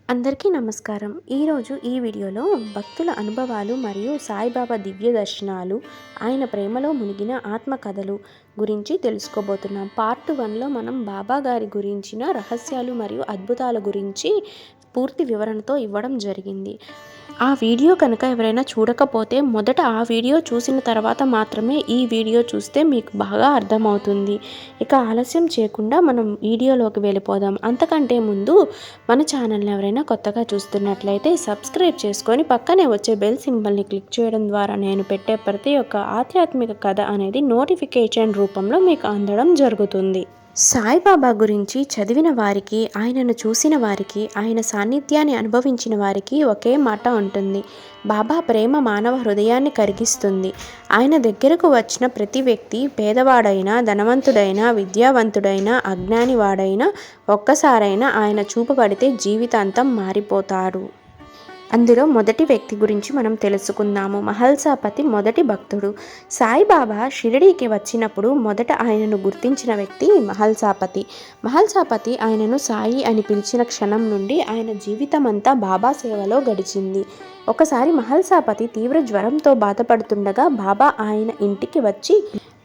అందరికీ నమస్కారం. ఈరోజు ఈ వీడియోలో భక్తుల అనుభవాలు మరియు సాయిబాబా దివ్య దర్శనాలు, ఆయన ప్రేమలో మునిగిన ఆత్మకథలు గురించి తెలుసుకోబోతున్నాం. పార్ట్ 1లో మనం బాబా గారి గురించిన రహస్యాలు మరియు అద్భుతాల గురించి పూర్తి వివరణతో ఇవ్వడం జరిగింది. ఆ వీడియో కనుక ఎవరైనా చూడకపోతే మొదట ఆ వీడియో చూసిన తర్వాత మాత్రమే ఈ వీడియో చూస్తే మీకు బాగా అర్థమవుతుంది. ఇక ఆలస్యం చేయకుండా మనం వీడియోలోకి వెళ్ళిపోదాం. అంతకంటే ముందు మన ఛానల్ని ఎవరైనా కొత్తగా చూస్తున్నట్లయితే సబ్స్క్రైబ్ చేసుకొని పక్కనే వచ్చే బెల్ సింబల్ని క్లిక్ చేయడం ద్వారా నేను పెట్టే ప్రతి ఒక్క ఆధ్యాత్మిక కథ అనేది నోటిఫికేషన్ రూపంలో మీకు అందడం జరుగుతుంది. సాయిబాబా గురించి చదివిన వారికి, ఆయనను చూసిన వారికి, ఆయన సాన్నిధ్యాన్ని అనుభవించిన వారికి ఒకే మాట ఉంటుంది. బాబా ప్రేమ మానవ హృదయాన్ని కరిగిస్తుంది. ఆయన దగ్గరకు వచ్చిన ప్రతి వ్యక్తి, పేదవాడైనా, ధనవంతుడైనా, విద్యావంతుడైనా, అజ్ఞానివాడైనా, ఒక్కసారైనా ఆయన చూపబడితే జీవితాంతం మారిపోతారు. అందులో మొదటి వ్యక్తి గురించి మనం తెలుసుకుందాము. మహల్సాపతి మొదటి భక్తుడు. సాయిబాబా షిరిడీకి వచ్చినప్పుడు మొదట ఆయనను గుర్తించిన వ్యక్తి మహల్సాపతి. మహల్సాపతి ఆయనను సాయి అని పిలిచిన క్షణం నుండి ఆయన జీవితమంతా బాబా సేవలో గడిచింది. ఒకసారి మహల్సాపతి తీవ్ర జ్వరంతో బాధపడుతుండగా బాబా ఆయన ఇంటికి వచ్చి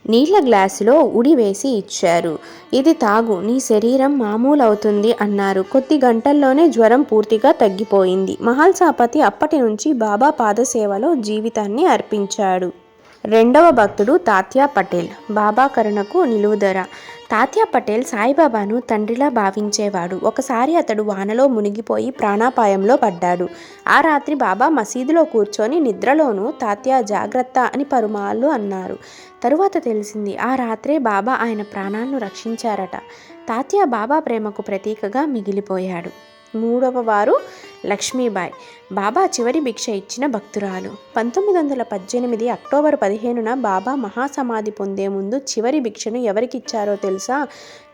నీళ్ల గ్లాసులో ఉడి వేసి ఇచ్చారు. ఇది తాగు, నీ శరీరం మామూలవుతుంది అన్నారు. కొద్ది గంటల్లోనే జ్వరం పూర్తిగా తగ్గిపోయింది. మహల్సాపతి అప్పటి నుంచి బాబా పాదసేవలో జీవితాన్ని అర్పించాడు. రెండవ భక్తుడు తాత్యా పటేల్. బాబా కరుణకు నిలువుదర. తాత్యా పటేల్ సాయిబాబాను తండ్రిలా భావించేవాడు. ఒకసారి అతడు వానలో మునిగిపోయి ప్రాణాపాయంలో పడ్డాడు. ఆ రాత్రి బాబా మసీదులో కూర్చొని నిద్రలోనూ తాత్యా జాగ్రత్త అని పలుమార్లు అన్నారు. తరువాత తెలిసింది ఆ రాత్రే బాబా ఆయన ప్రాణాలను రక్షించారట. తాత్యా బాబా ప్రేమకు ప్రతీకగా మిగిలిపోయాడు. మూడవ వారు లక్ష్మీబాయి. బాబా చివరి భిక్ష ఇచ్చిన భక్తురాలు. 1918 అక్టోబర్ 15న బాబా మహాసమాధి పొందే ముందు చివరి భిక్షను ఎవరికిచ్చారో తెలుసా?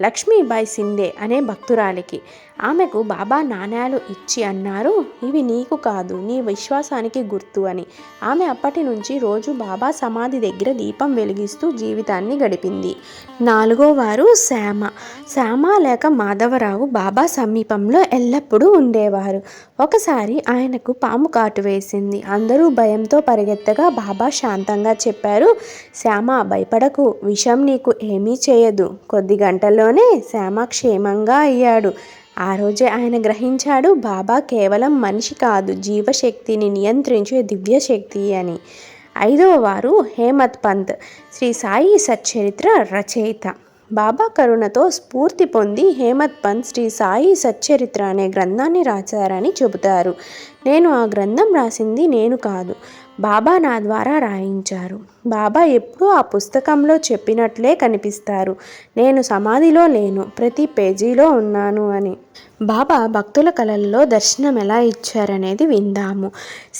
లక్ష్మీబాయి సిందే అనే భక్తురాలికి. ఆమెకు బాబా నాణేలు ఇచ్చి అన్నారు, ఇవి నీకు కాదు, నీ విశ్వాసానికి గుర్తు అని. ఆమె అప్పటి నుంచి రోజు బాబా సమాధి దగ్గర దీపం వెలిగిస్తూ జీవితాన్ని గడిపింది. నాలుగో వారు శ్యామ. శ్యామ లేక మాధవరావు బాబా సమీపంలో ఎల్లప్పుడూ ఉండేవారు. ఒకసారి ఆయనకు పాము కాటు వేసింది. అందరూ భయంతో పరిగెత్తగా బాబా శాంతంగా చెప్పారు, శ్యామ భయపడకు, విషం నీకు ఏమీ చేయదు. కొద్ది గంటల్లోనే శ్యామ క్షేమంగా అయ్యాడు. ఆ రోజే ఆయన గ్రహించాడు, బాబా కేవలం మనిషి కాదు, జీవశక్తిని నియంత్రించే దివ్యశక్తి అని. ఐదవ వారు హేమత్ పంత్. శ్రీ సాయి సచ్చరిత్ర రచయిత. బాబా కరుణతో స్ఫూర్తి పొంది హేమత్ పంత్ శ్రీ సాయి సచ్చరిత్ర అనే గ్రంథాన్ని రాశారని చెబుతారు. నేను ఆ గ్రంథం రాసింది నేను కాదు, బాబా నా ద్వారా రాయించారు. బాబా ఎప్పుడూ ఆ పుస్తకంలో చెప్పినట్లే కనిపిస్తారు. నేను సమాధిలో లేను, ప్రతి పేజీలో ఉన్నాను అని. బాబా భక్తుల కళల్లో దర్శనం ఎలా ఇచ్చారనేది విందాము.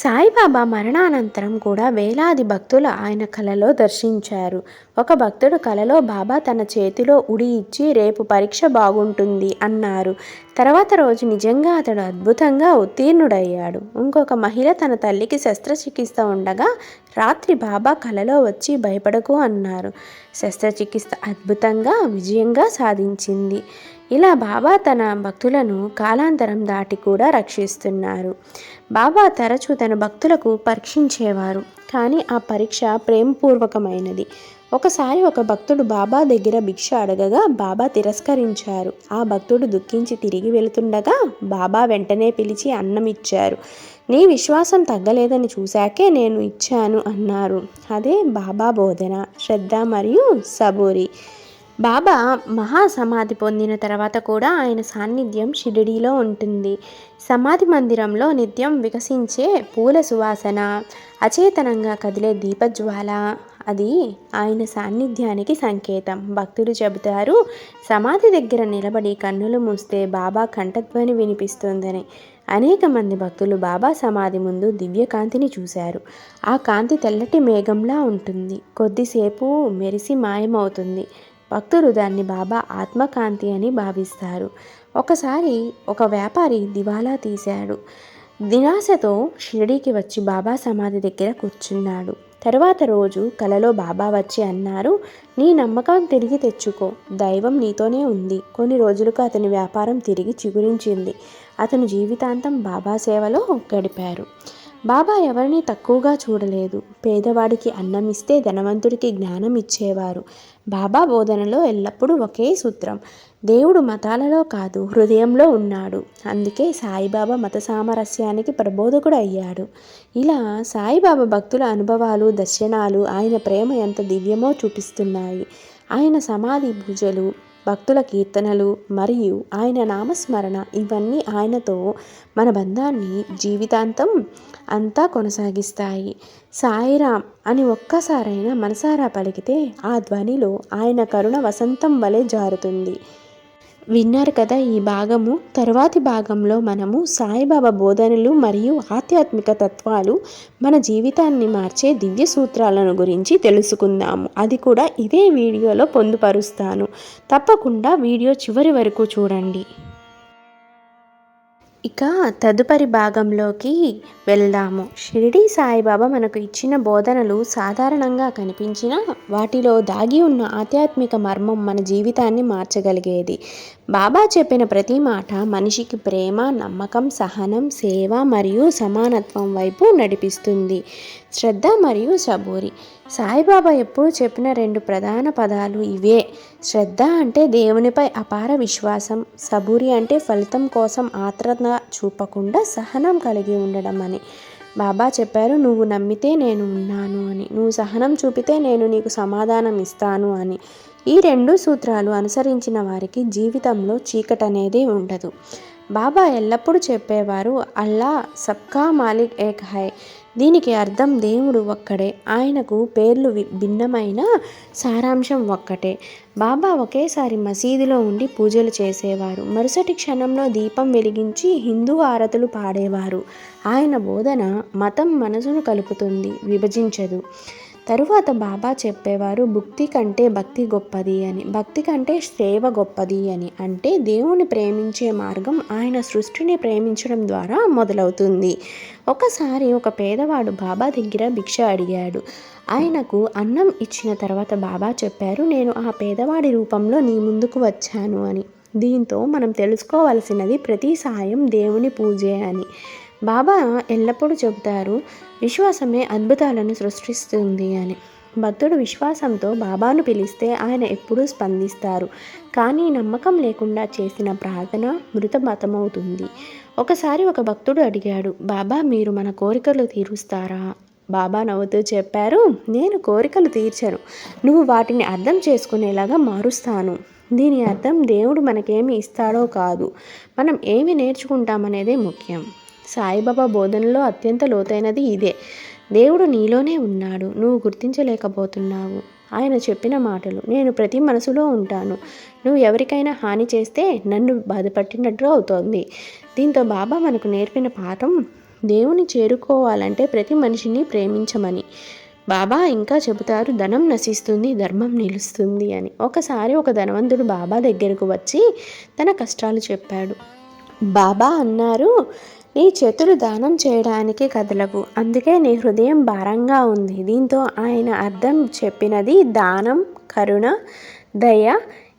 సాయిబాబా మరణానంతరం కూడా వేలాది భక్తులు ఆయన కలలో దర్శించారు. ఒక భక్తుడు కలలో బాబా తన చేతిలో ఉడి ఇచ్చి రేపు పరీక్ష బాగుంటుంది అన్నారు. తర్వాత రోజు నిజంగా అతడు అద్భుతంగా ఉత్తీర్ణుడయ్యాడు. ఇంకొక మహిళ తన తల్లికి శస్త్రచికిత్స ఉండగా రాత్రి బాబా కలలో వచ్చి భయపడకు అన్నారు. శస్త్రచికిత్స అద్భుతంగా విజయంగా సాధించింది. ఇలా బాబా తన భక్తులను కాలాంతరం దాటి కూడా రక్షిస్తున్నారు. బాబా తరచూ తన భక్తులకు పరీక్షించేవారు, కానీ ఆ పరీక్ష ప్రేమపూర్వకమైనది. ఒకసారి ఒక భక్తుడు బాబా దగ్గర భిక్ష అడగగా బాబా తిరస్కరించారు. ఆ భక్తుడు దుఃఖించి తిరిగి వెళుతుండగా బాబా వెంటనే పిలిచి అన్నం ఇచ్చారు. నీ విశ్వాసం తగ్గలేదని చూశాకే నేను ఇచ్చాను అన్నారు. అదే బాబా బోధన, శ్రద్ధ మరియు సబూరి. బాబా మహాసమాధి పొందిన తర్వాత కూడా ఆయన సాన్నిధ్యం షిరిడీలో ఉంటుంది. సమాధి మందిరంలో నిత్యం వికసించే పూల సువాసన, అచేతనంగా కదిలే దీపజ్వాల, అది ఆయన సాన్నిధ్యానికి సంకేతం. భక్తులు చెబుతారు, సమాధి దగ్గర నిలబడి కన్నులు మూస్తే బాబా కంఠధ్వని వినిపిస్తుందని. అనేక మంది భక్తులు బాబా సమాధి ముందు దివ్యకాంతిని చూశారు. ఆ కాంతి తెల్లటి మేఘంలా ఉంటుంది, కొద్దిసేపు మెరిసి మాయమవుతుంది. భక్తులు దాన్ని బాబా ఆత్మకాంతి అని భావిస్తారు. ఒకసారి ఒక వ్యాపారి దివాలా తీశాడు. నిరాశతో షిరిడీకి వచ్చి బాబా సమాధి దగ్గర కూర్చున్నాడు. తర్వాత రోజు కలలో బాబా వచ్చి అన్నారు, నీ నమ్మకం తిరిగి తెచ్చుకో, దైవం నీతోనే ఉంది. కొన్ని రోజులకు అతని వ్యాపారం తిరిగి చిగురించింది. అతను జీవితాంతం బాబా సేవలో గడిపారు. బాబా ఎవరిని తక్కువగా చూడలేదు. పేదవాడికి అన్నం ఇస్తే ధనవంతుడికి జ్ఞానం ఇచ్చేవారు. బాబా బోధనలో ఎల్లప్పుడూ ఒకే సూత్రం: దేవుడు మతాలలో కాదు, హృదయంలో ఉన్నాడు. అందుకే సాయిబాబా మత సామరస్యానికి ప్రబోధకుడు అయ్యాడు. ఇలా సాయిబాబా భక్తుల అనుభవాలు, దర్శనాలు ఆయన ప్రేమ ఎంత దివ్యమో చూపిస్తున్నాయి. ఆయన సమాధి పూజలు, భక్తుల కీర్తనలు మరియు ఆయన నామస్మరణ ఇవన్నీ ఆయనతో మన బంధాన్ని జీవితాంతం అంతా కొనసాగిస్తాయి. సాయిరాం అని ఒక్కసారైనా మనసారా పలికితే ఆ ధ్వనిలో ఆయన కరుణ వసంతం వలె జారుతుంది. విన్నారు కదా ఈ భాగము. తరువాతి భాగంలో మనము సాయిబాబా బోధనలు మరియు ఆధ్యాత్మిక తత్వాలు మన జీవితాన్ని మార్చే దివ్య సూత్రాలను గురించి తెలుసుకుందాము. అది కూడా ఇదే వీడియోలో పొందుపరుస్తాను. తప్పకుండా వీడియో చివరి వరకు చూడండి. ఇక తదుపరి భాగంలోకి వెళ్దాము. షిరిడీ సాయిబాబా మనకు ఇచ్చిన బోధనలు సాధారణంగా కనిపించినా వాటిలో దాగి ఉన్న ఆధ్యాత్మిక మర్మం మన జీవితాన్ని మార్చగలిగేది. బాబా చెప్పిన ప్రతి మాట మనిషికి ప్రేమ, నమ్మకం, సహనం, సేవ మరియు సమానత్వం వైపు నడిపిస్తుంది. శ్రద్ధ మరియు సబూరి. సాయిబాబా ఎప్పుడు చెప్పిన రెండు ప్రధాన పదాలు ఇవే. శ్రద్ధ అంటే దేవునిపై అపార విశ్వాసం, సబూరి అంటే ఫలితం కోసం ఆత్రత చూపకుండా సహనం కలిగి ఉండడం అని. బాబా చెప్పారు, నువ్వు నమ్మితే నేను ఉన్నాను అని, నువ్వు సహనం చూపితే నేను నీకు సమాధానం ఇస్తాను అని. ఈ రెండు సూత్రాలు అనుసరించిన వారికి జీవితంలో చీకటనేది ఉండదు. బాబా ఎల్లప్పుడూ చెప్పేవారు, అల్లా సబ్కా మాలిక్ ఏక్ హై. దీనికి అర్థం దేవుడు ఒక్కడే, ఆయనకు పేర్లు భిన్నమైన సారాంశం ఒక్కటే. బాబా ఒకేసారి మసీదులో ఉండి పూజలు చేసేవారు. మరుసటి క్షణంలో దీపం వెలిగించి హిందూ ఆరతులు పాడేవారు. ఆయన బోధన మతం మనసును కలుపుతుంది, విభజించదు. తరువాత బాబా చెప్పేవారు, భక్తి కంటే భక్తి గొప్పది అని, భక్తి కంటే సేవ గొప్పది అని. అంటే దేవుని ప్రేమించే మార్గం ఆయన సృష్టిని ప్రేమించడం ద్వారా మొదలవుతుంది. ఒకసారి ఒక పేదవాడు బాబా దగ్గర భిక్ష అడిగాడు. ఆయనకు అన్నం ఇచ్చిన తర్వాత బాబా చెప్పారు, నేను ఆ పేదవాడి రూపంలో నీ ముందుకు వచ్చాను అని. దీంతో మనం తెలుసుకోవాల్సినది ప్రతి సాయం దేవుని పూజే అని. బాబా ఎల్లప్పుడూ చెబుతారు, విశ్వాసమే అద్భుతాలను సృష్టిస్తుంది అని. భక్తుడు విశ్వాసంతో బాబాను పిలిస్తే ఆయన ఎప్పుడూ స్పందిస్తారు. కానీ నమ్మకం లేకుండా చేసిన ప్రార్థన మృతమతమవుతుంది. ఒకసారి ఒక భక్తుడు అడిగాడు, బాబా మీరు మన కోరికలు తీరుస్తారా? బాబా నవ్వుతూ చెప్పారు, నేను కోరికలు తీర్చను, నువ్వు వాటిని అర్థం చేసుకునేలాగా మారుస్తాను. దీని అర్థం దేవుడు మనకేమి ఇస్తాడో కాదు, మనం ఏమి నేర్చుకుంటామనేదే ముఖ్యం. సాయిబాబా బోధనలో అత్యంత లోతైనది ఇదే. దేవుడు నీలోనే ఉన్నాడు, నువ్వు గుర్తించలేకపోతున్నావు. ఆయన చెప్పిన మాటలు, నేను ప్రతి మనసులో ఉంటాను, నువ్వు ఎవరికైనా హాని చేస్తే నన్ను బాధపట్టినట్టు అవుతోంది. దీంతో బాబా మనకు నేర్పిన పాఠం, దేవుని చేరుకోవాలంటే ప్రతి మనిషిని ప్రేమించమని. బాబా ఇంకా చెబుతారు, ధనం నశిస్తుంది, ధర్మం నిలుస్తుంది అని. ఒకసారి ఒక ధనవంతుడు బాబా దగ్గరకు వచ్చి తన కష్టాలు చెప్పాడు. బాబా అన్నారు, నీ చేతులు దానం చేయడానికి కదలవు, అందుకే నీ హృదయం భారంగా ఉంది. దీంతో ఆయన అర్థం చెప్పినది దానం, కరుణ, దయ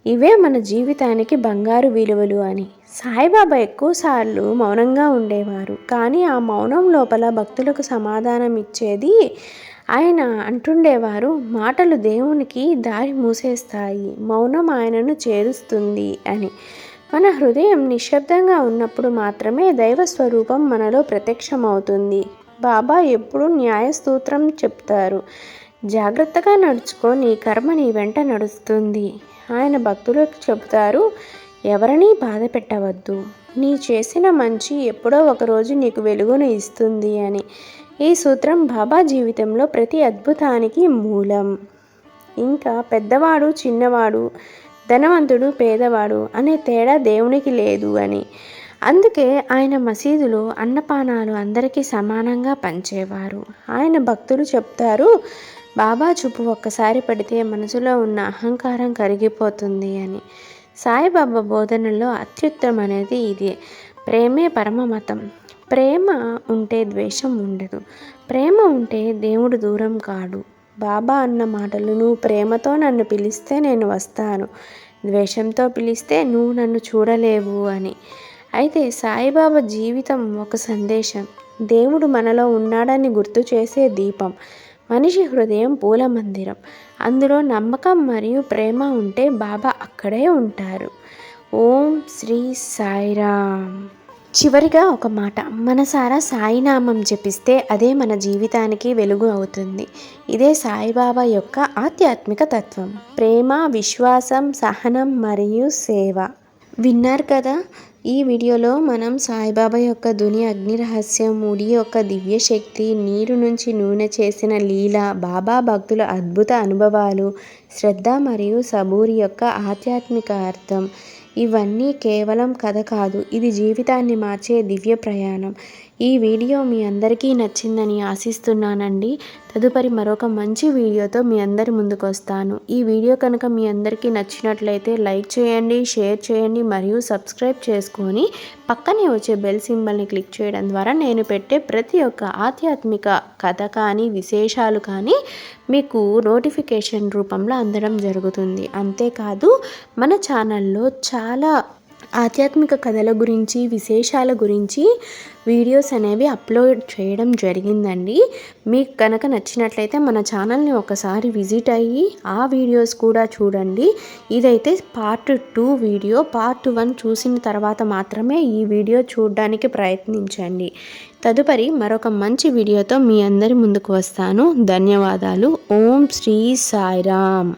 ఇవే మన జీవితానికి బంగారు విలువలు అని. సాయిబాబా ఎక్కువసార్లు మౌనంగా ఉండేవారు, కానీ ఆ మౌనం లోపల భక్తులకు సమాధానం ఇచ్చేది. ఆయన అంటుండేవారు, మాటలు దేవునికి దారి మూసేస్తాయి, మౌనం ఆయనను చేరుస్తుంది అని. మన హృదయం నిశ్శబ్దంగా ఉన్నప్పుడు మాత్రమే దైవ స్వరూపం మనలో ప్రత్యక్షమవుతుంది. బాబా ఎప్పుడూ న్యాయసూత్రం చెప్తారు, జాగ్రత్తగా నడుచుకో, నీ కర్మ నీ వెంట నడుస్తుంది. ఆయన భక్తులకు చెబుతారు, ఎవరినీ బాధ పెట్టవద్దు, నీ చేసిన మంచి ఎప్పుడో ఒకరోజు నీకు వెలుగును ఇస్తుంది అని. ఈ సూత్రం బాబా జీవితంలో ప్రతి అద్భుతానికి మూలం. ఇంకా పెద్దవాడు చిన్నవాడు, ధనవంతుడు పేదవాడు అనే తేడా దేవునికి లేదు అని. అందుకే ఆయన మసీదులో అన్నపానాలు అందరికీ సమానంగా పంచేవారు. ఆయన భక్తులు చెప్తారు, బాబా చూపు ఒక్కసారి పడితే మనసులో ఉన్న అహంకారం కరిగిపోతుంది అని. సాయిబాబా బోధనల్లో అత్యుత్తమనేది ఇదే. ప్రేమే పరమమతం. ప్రేమ ఉంటే ద్వేషం ఉండదు, ప్రేమ ఉంటే దేవుడు దూరం కాడు. బాబా అన్న మాటలు, నువ్వు ప్రేమతో నన్ను పిలిస్తే నేను వస్తాను, ద్వేషంతో పిలిస్తే నువ్వు నన్ను చూడలేవు అని. అయితే సాయిబాబా జీవితం ఒక సందేశం. దేవుడు మనలో ఉన్నాడని గుర్తు చేసే దీపం. మనిషి హృదయం పూల మందిరం. అందులో నమ్మకం మరియు ప్రేమ ఉంటే బాబా అక్కడే ఉంటారు. ఓం శ్రీ సాయిరామ్. చివరిగా ఒక మాట, మనసారా సాయినామం జపిస్తే అదే మన జీవితానికి వెలుగు అవుతుంది. ఇదే సాయిబాబా యొక్క ఆధ్యాత్మిక తత్వం. ప్రేమ, విశ్వాసం, సహనం మరియు సేవ. విన్నారు కదా, ఈ వీడియోలో మనం సాయిబాబా యొక్క ధుని అగ్ని రహస్యం, ముడి యొక్క దివ్యశక్తి, నీరు నుంచి నూనె చేసిన లీల, బాబా భక్తుల అద్భుత అనుభవాలు, శ్రద్ధ మరియు సబూరి యొక్క ఆధ్యాత్మిక అర్థం. ఇవన్నీ కేవలం కథ కాదు, ఇది జీవితాన్ని మార్చే దివ్య ప్రయాణం. ఈ వీడియో మీ అందరికీ నచ్చిందని ఆశిస్తున్నానండి. తదుపరి మరొక మంచి వీడియోతో మీ అందరి ముందుకు వస్తాను. ఈ వీడియో కనుక మీ అందరికీ నచ్చినట్లయితే లైక్ చేయండి, షేర్ చేయండి మరియు సబ్స్క్రైబ్ చేసుకొని పక్కనే వచ్చే బెల్ సింబల్ని క్లిక్ చేయడం ద్వారా నేను పెట్టే ప్రతి ఒక్క ఆధ్యాత్మిక కథ కానీ విశేషాలు కానీ మీకు నోటిఫికేషన్ రూపంలో అందడం జరుగుతుంది. అంతేకాదు మన ఛానల్లో చాలా ఆధ్యాత్మిక కథల గురించి, విశేషాల గురించి వీడియోస్ అనేవి అప్లోడ్ చేయడం జరిగిందండి. మీకు కనుక నచ్చినట్లయితే మన ఛానల్ని ఒకసారి విజిట్ అయ్యి ఆ వీడియోస్ కూడా చూడండి. ఇదైతే పార్ట్ 2 వీడియో. పార్ట్ 1 చూసిన తర్వాత మాత్రమే ఈ వీడియో చూడడానికి ప్రయత్నించండి. తదుపరి మరొక మంచి వీడియోతో మీ అందరి ముందుకు వస్తాను. ధన్యవాదాలు. ఓం శ్రీ సాయిరామ్.